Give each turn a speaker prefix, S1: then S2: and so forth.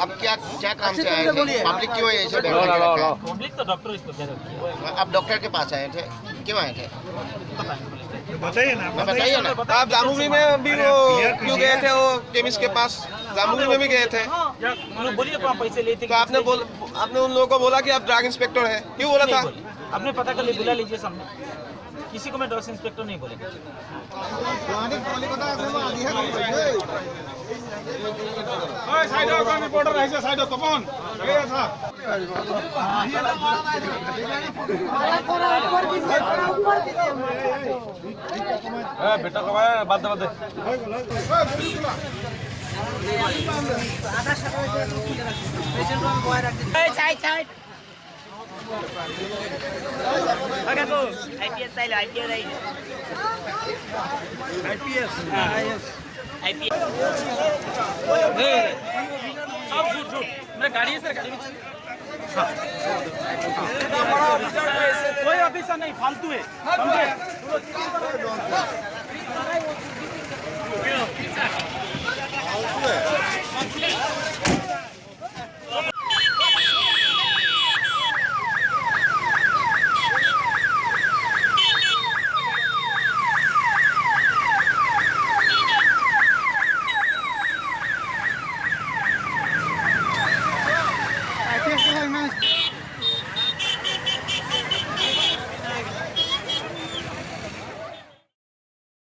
S1: अब क्या क्या काम से आए थे? पब्लिक क्यों ऐसे
S2: पब्लिक तो डॉक्टर इसको कह रहे
S1: अब डॉक्टर के पास आए थे, क्यों आए थे?
S3: बताइए ना।
S4: आप जामुनी में भी वो क्यों गए थे? वो केमिस्ट के पास जामुनी में भी गए थे,
S2: बोलिए कहाँ पैसे लेते
S4: तो आपने उन लोगों को बोला कि आप ड्रग इंस्पेक्टर हैं, क्यों बोला था?
S2: आपने पता कर लिए, बुला लीजिए सामने। किसी को मैं ड्रग्स इंस्पेक्टर नहीं बोले।
S4: बेटा को बात दे
S2: आईपीएस चाइले आईपीएस सब झूठ मेरा गाड़ी है सर, गाड़ी में कोई ऑफिसर नहीं, फालतू है।